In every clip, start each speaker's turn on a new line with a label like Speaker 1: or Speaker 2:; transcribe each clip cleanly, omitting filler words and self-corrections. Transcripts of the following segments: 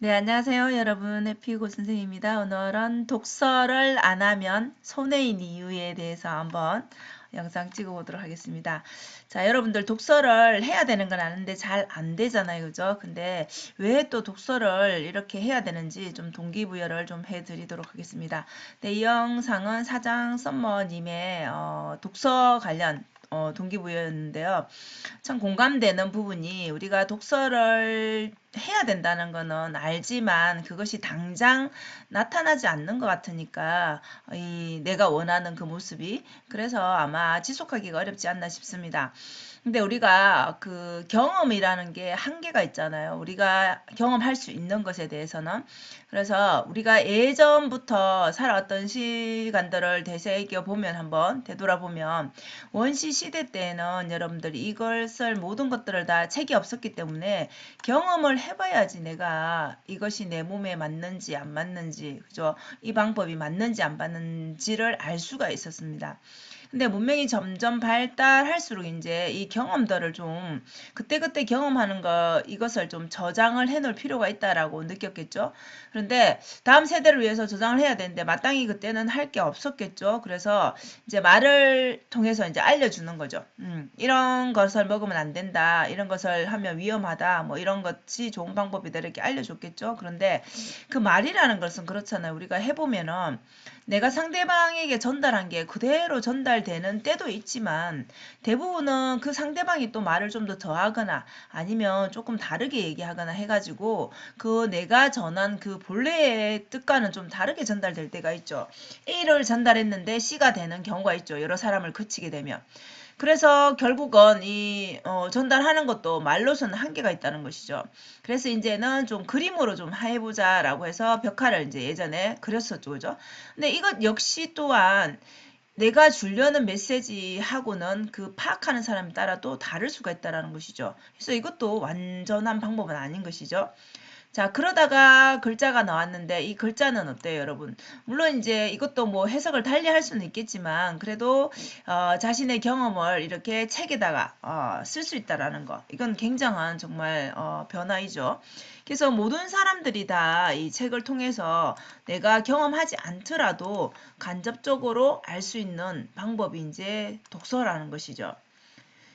Speaker 1: 네, 안녕하세요, 여러분. 해피고 선생님입니다. 오늘은 독서를 안 하면 손해인 이유에 대해서 한번 영상 찍어 보도록 하겠습니다. 자, 여러분들 독서를 해야 되는 건 아는데 잘 안 되잖아요. 그죠? 근데 왜 또 독서를 이렇게 해야 되는지 좀 동기부여를 좀 해드리도록 하겠습니다. 네, 이 영상은 사장 썸머님의 독서 관련 동기부여였는데요. 참 공감되는 부분이 우리가 독서를 해야 된다는 거는 알지만 그것이 당장 나타나지 않는 것 같으니까 내가 원하는 그 모습이 그래서 아마 지속하기가 어렵지 않나 싶습니다. 근데 우리가 그 경험이라는 게 한계가 있잖아요. 우리가 경험할 수 있는 것에 대해서는. 그래서 우리가 예전부터 살아왔던 시간들을 되새겨 보면 한번 되돌아보면 원시 시대 때는 여러분들이 이것을 모든 것들을 다 책이 없었기 때문에 경험을 해봐야지 내가 이것이 내 몸에 맞는지 안 맞는지 그죠? 이 방법이 맞는지 안 맞는지를 알 수가 있었습니다. 근데 문명이 점점 발달할수록 이제 이 경험들을 좀 그때그때 경험하는 거 이것을 좀 저장을 해 놓을 필요가 있다라고 느꼈겠죠. 그런데 다음 세대를 위해서 저장을 해야 되는데 마땅히 그때는 할 게 없었겠죠. 그래서 이제 말을 통해서 이제 알려주는 거죠. 이런 것을 먹으면 안 된다. 이런 것을 하면 위험하다. 뭐 이런 것이 좋은 방법이다. 이렇게 알려줬겠죠. 그런데 그 말이라는 것은 그렇잖아요. 우리가 해보면은 내가 상대방에게 전달한 게 그대로 전달되는 때도 있지만 대부분은 그 상대방이 또 말을 좀 더 더하거나 아니면 조금 다르게 얘기하거나 해가지고 그 내가 전한 그 본래의 뜻과는 좀 다르게 전달될 때가 있죠. A를 전달했는데 C가 되는 경우가 있죠. 여러 사람을 그치게 되면. 그래서 결국은 이 전달하는 것도 말로서는 한계가 있다는 것이죠. 그래서 이제는 좀 그림으로 좀 해보자라고 해서 벽화를 이제 예전에 그렸었죠. 그죠? 근데 이것 역시 또한 내가 주려는 메시지하고는 그 파악하는 사람에 따라 또 다를 수가 있다는 것이죠. 그래서 이것도 완전한 방법은 아닌 것이죠. 자, 그러다가 글자가 나왔는데 이 글자는 어때요, 여러분? 물론 이제 이것도 뭐 해석을 달리 할 수는 있겠지만 그래도 자신의 경험을 이렇게 책에다가 쓸 수 있다라는 거. 이건 굉장한 정말 변화이죠. 그래서 모든 사람들이 다 이 책을 통해서 내가 경험하지 않더라도 간접적으로 알 수 있는 방법이 이제 독서라는 것이죠.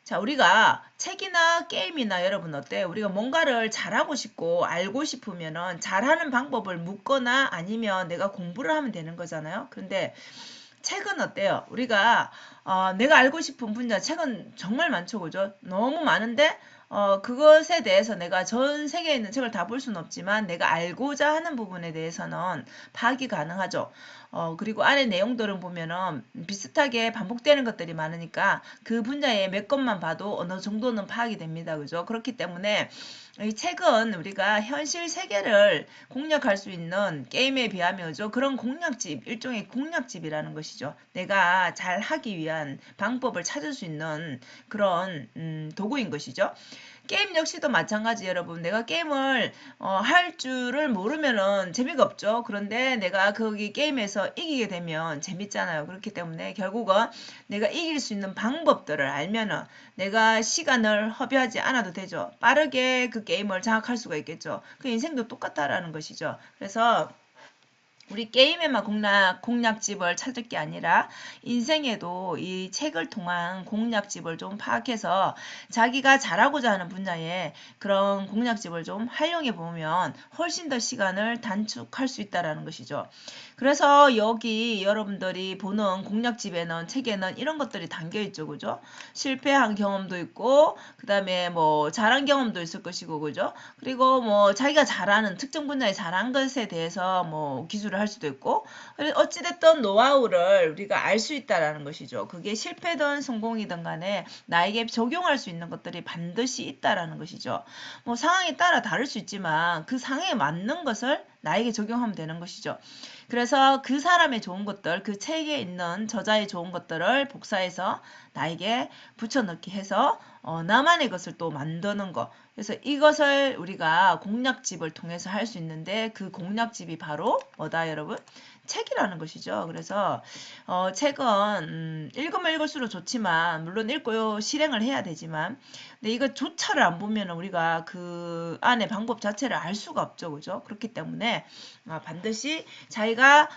Speaker 1: 자, 우리가 책이나 게임이나 여러분 어때요? 우리가 뭔가를 잘하고 싶고 알고 싶으면은 잘하는 방법을 묻거나 아니면 내가 공부를 하면 되는 거잖아요. 그런데 책은 어때요? 우리가 내가 알고 싶은 분야 책은 정말 많죠, 그죠? 너무 많은데 그것에 대해서 내가 전 세계에 있는 책을 다 볼 수는 없지만 내가 알고자 하는 부분에 대해서는 파악이 가능하죠. 그리고 안에 내용들은 보면은 비슷하게 반복되는 것들이 많으니까 그 분야의 몇 것만 봐도 어느 정도는 파악이 됩니다. 그죠? 그렇기 때문에 이 책은 우리가 현실 세계를 공략할 수 있는 게임에 비하면죠. 그런 공략집, 일종의 공략집이라는 것이죠. 내가 잘 하기 위한 방법을 찾을 수 있는 그런 도구인 것이죠. 게임 역시도 마찬가지 여러분. 내가 게임을 할 줄을 모르면은 재미가 없죠. 그런데 내가 거기 게임에서 이기게 되면 재밌잖아요. 그렇기 때문에 결국은 내가 이길 수 있는 방법들을 알면은 내가 시간을 허비하지 않아도 되죠. 빠르게 그 게임을 장악할 수가 있겠죠. 그 인생도 똑같다라는 것이죠. 그래서 우리 게임에만 공략집을 찾을 게 아니라 인생에도 이 책을 통한 공략집을 좀 파악해서 자기가 잘하고자 하는 분야에 그런 공략집을 좀 활용해 보면 훨씬 더 시간을 단축할 수 있다라는 것이죠. 그래서 여기 여러분들이 보는 공략집에는 책에는 이런 것들이 담겨 있죠. 그죠? 실패한 경험도 있고 그다음에 뭐 잘한 경험도 있을 것이고 그죠? 그리고 뭐 자기가 잘하는 특정 분야에 잘한 것에 대해서 뭐 기술을 할 수도 있고 어찌됐든 노하우를 우리가 알 수 있다라는 것이죠. 그게 실패든 성공이든 간에 나에게 적용할 수 있는 것들이 반드시 있다라는 것이죠. 뭐 상황에 따라 다를 수 있지만 그 상황에 맞는 것을 나에게 적용하면 되는 것이죠. 그래서 그 사람의 좋은 것들, 그 책에 있는 저자의 좋은 것들을 복사해서 나에게 붙여넣기 해서 나만의 것을 또 만드는 거. 그래서 이것을 우리가 공략집을 통해서 할 수 있는데 그 공략집이 바로 뭐다 여러분? 책이라는 것이죠. 그래서 책은 읽으면 읽을수록 좋지만 물론 읽고 실행을 해야 되지만 근데 이거 조차를 안 보면 우리가 그 안에 방법 자체를 알 수가 없죠. 그죠? 그렇기 때문에 반드시 자기가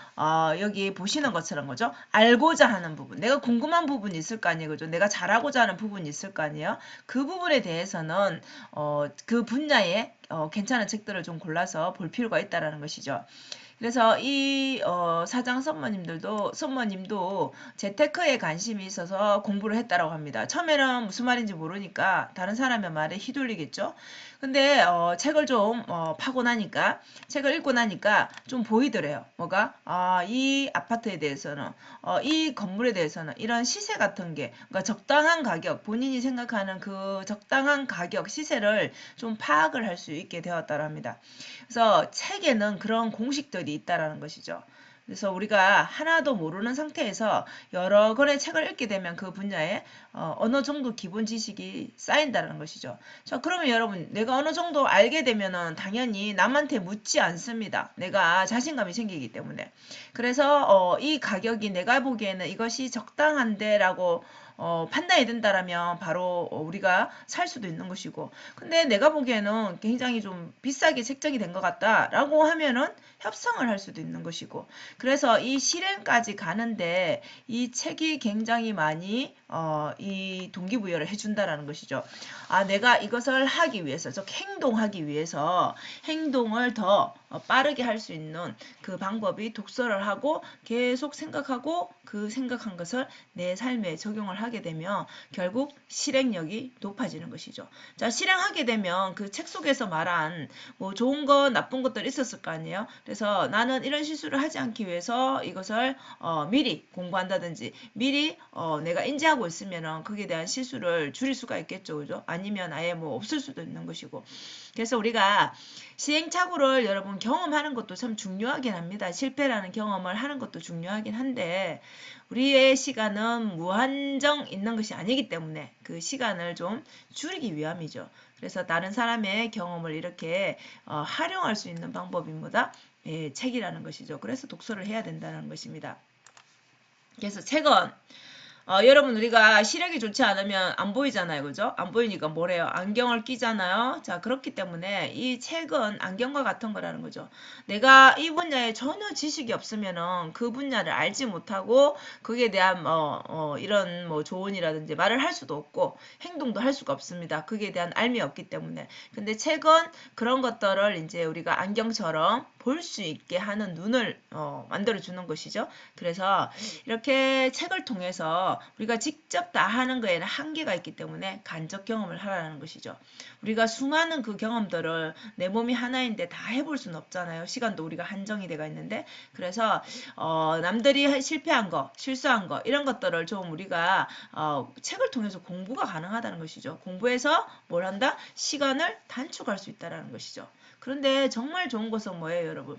Speaker 1: 여기 보시는 것처럼 그죠? 알고자 하는 부분, 내가 궁금한 부분이 있을 거 아니에요. 그죠? 내가 잘하고자 하는 부분이 있을 거 아니에요. 그 부분에 대해서는 그 분야에 괜찮은 책들을 좀 골라서 볼 필요가 있다라는 것이죠. 그래서 이 사장 선모님도 재테크에 관심이 있어서 공부를 했다라고 합니다. 처음에는 무슨 말인지 모르니까 다른 사람의 말에 휘둘리겠죠. 근데 책을 좀 파고 나니까 책을 읽고 나니까 좀 보이더래요. 뭐가 이 아파트에 대해서는 이 건물에 대해서는 이런 시세 같은 게 그러니까 적당한 가격 본인이 생각하는 그 적당한 가격 시세를 좀 파악을 할 수 있게 되었다고 합니다. 그래서 책에는 그런 공식들이 있다라는 것이죠. 그래서 우리가 하나도 모르는 상태에서 여러 권의 책을 읽게 되면 그 분야에 어느 정도 기본 지식이 쌓인다는 것이죠. 자, 그러면 여러분 내가 어느 정도 알게 되면은 당연히 남한테 묻지 않습니다. 내가 자신감이 생기기 때문에. 그래서 이 가격이 내가 보기에는 이것이 적당한데라고 판단이 된다라면 바로 우리가 살 수도 있는 것이고 근데 내가 보기에는 굉장히 좀 비싸게 책정이 된 것 같다라고 하면은 협상을 할 수도 있는 것이고 그래서 이 실행까지 가는데 이 책이 굉장히 많이 이 동기부여를 해준다라는 것이죠. 내가 이것을 하기 위해서 즉 행동하기 위해서 행동을 더 빠르게 할 수 있는 그 방법이 독서를 하고 계속 생각하고 그 생각한 것을 내 삶에 적용을 하게 되면 결국 실행력이 높아지는 것이죠. 자, 실행하게 되면 그 책 속에서 말한 뭐 좋은 것, 나쁜 것들 있었을 거 아니에요. 그래서 나는 이런 실수를 하지 않기 위해서 이것을 미리 공부한다든지 미리 내가 인지하고 있으면은 거기에 대한 실수를 줄일 수가 있겠죠. 그죠? 아니면 아예 뭐 없을 수도 있는 것이고. 그래서 우리가 시행착오를 여러분 경험하는 것도 참 중요하긴 합니다. 실패라는 경험을 하는 것도 중요하긴 한데 우리의 시간은 무한정 있는 것이 아니기 때문에 그 시간을 좀 줄이기 위함이죠. 그래서 다른 사람의 경험을 이렇게 활용할 수 있는 방법이 뭐다? 예, 책이라는 것이죠. 그래서 독서를 해야 된다는 것입니다. 그래서 책은 여러분 우리가 시력이 좋지 않으면 안 보이잖아요. 그죠? 안 보이니까 뭐래요? 안경을 끼잖아요. 자, 그렇기 때문에 이 책은 안경과 같은 거라는 거죠. 내가 이 분야에 전혀 지식이 없으면은 그 분야를 알지 못하고 거기에 대한 이런 뭐 조언이라든지 말을 할 수도 없고 행동도 할 수가 없습니다. 거기에 대한 알미 없기 때문에. 근데 책은 그런 것들을 이제 우리가 안경처럼 볼 수 있게 하는 눈을 만들어 주는 것이죠. 그래서 이렇게 책을 통해서 우리가 직접 다 하는 거에는 한계가 있기 때문에 간접 경험을 하라는 것이죠. 우리가 수많은 그 경험들을 내 몸이 하나인데 다 해볼 수는 없잖아요. 시간도 우리가 한정이 돼가 있는데 그래서 남들이 실패한 거, 실수한 거 이런 것들을 좀 우리가 책을 통해서 공부가 가능하다는 것이죠. 공부해서 뭘 한다? 시간을 단축할 수 있다는 것이죠. 그런데 정말 좋은 것은 뭐예요, 여러분?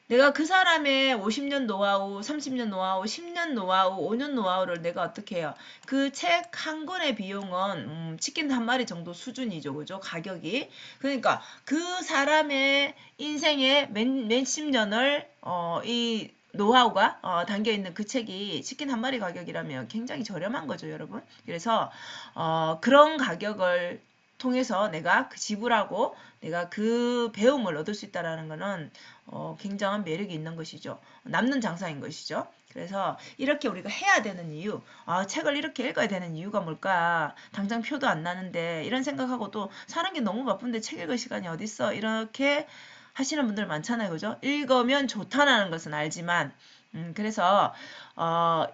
Speaker 1: 내가 그 사람의 50년 노하우, 30년 노하우, 10년 노하우, 5년 노하우를 내가 어떻게 해요? 그 책 한 권의 비용은 치킨 한 마리 정도 수준이죠. 그죠? 가격이. 그러니까 그 사람의 인생의 몇십 년을 이 노하우가 담겨 있는 그 책이 치킨 한 마리 가격이라면 굉장히 저렴한 거죠, 여러분. 그래서 그런 가격을 통해서 내가 그 지불하고 내가 그 배움을 얻을 수 있다라는 거는 굉장한 매력이 있는 것이죠. 남는 장사인 것이죠. 그래서 이렇게 우리가 해야 되는 이유, 책을 이렇게 읽어야 되는 이유가 뭘까? 당장 표도 안 나는데 이런 생각하고 또 사는 게 너무 바쁜데 책 읽을 시간이 어딨어? 이렇게 하시는 분들 많잖아요. 그죠? 읽으면 좋다는 것은 알지만 그래서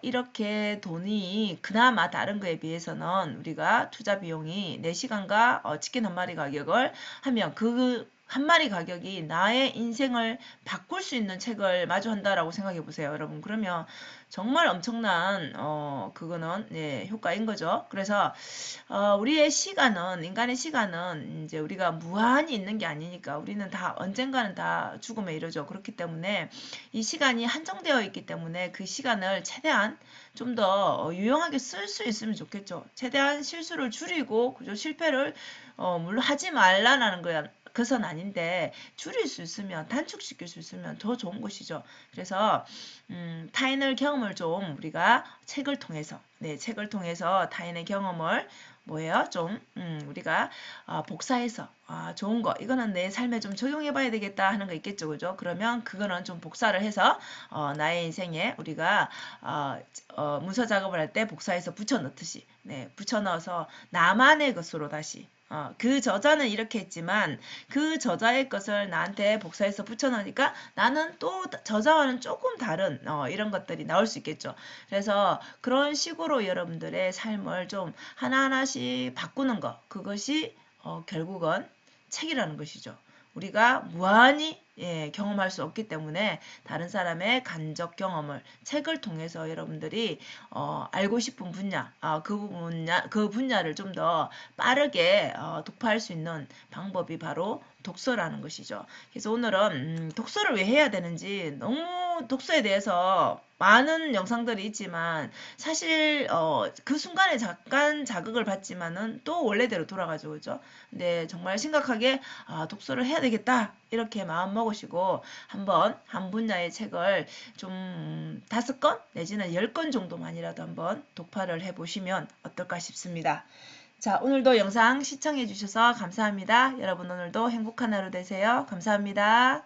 Speaker 1: 이렇게 돈이 그나마 다른 거에 비해서는 우리가 투자 비용이 내 시간과 치킨 한 마리 가격을 하면 그 한 마리 가격이 나의 인생을 바꿀 수 있는 책을 마주한다라고 생각해 보세요, 여러분. 그러면 정말 엄청난 그거는 네, 효과인 거죠. 그래서 우리의 시간은 인간의 시간은 이제 우리가 무한히 있는 게 아니니까 우리는 다 언젠가는 다 죽음에 이르죠. 그렇기 때문에 이 시간이 한정되어 있기 때문에 그 시간을 최대한 좀 더 유용하게 쓸 수 있으면 좋겠죠. 최대한 실수를 줄이고 그죠? 실패를 물론 하지 말라는 거야. 그것은 아닌데 줄일 수 있으면 단축시킬 수 있으면 더 좋은 것이죠. 그래서 타인의 경험을 좀 우리가 책을 통해서 책을 통해서 타인의 경험을 뭐예요? 좀 우리가 복사해서 좋은 거 이거는 내 삶에 좀 적용해 봐야 되겠다 하는 거 있겠죠. 그죠? 그러면 그거는 좀 복사를 해서 나의 인생에 우리가 문서 작업을 할 때 복사해서 붙여 넣듯이 붙여 넣어서 나만의 것으로 다시 그 저자는 이렇게 했지만 그 저자의 것을 나한테 복사해서 붙여넣으니까 나는 또 저자와는 조금 다른 이런 것들이 나올 수 있겠죠. 그래서 그런 식으로 여러분들의 삶을 좀 하나하나씩 바꾸는 것 그것이 결국은 책이라는 것이죠. 우리가 무한히 경험할 수 없기 때문에 다른 사람의 간접 경험을 책을 통해서 여러분들이 알고 싶은 분야, 그 분야를 좀 더 빠르게 독파할 수 있는 방법이 바로 독서라는 것이죠. 그래서 오늘은 독서를 왜 해야 되는지 너무 독서에 대해서 많은 영상들이 있지만 사실 그 순간에 잠깐 자극을 받지만은 또 원래대로 돌아가죠. 그죠? 근데 정말 심각하게 독서를 해야 되겠다. 이렇게 마음 먹으시고 한번 한 분야의 책을 좀 5권 내지는 10권 정도만이라도 한번 독파를 해보시면 어떨까 싶습니다. 자, 오늘도 영상 시청해 주셔서 감사합니다. 여러분 오늘도 행복한 하루 되세요. 감사합니다.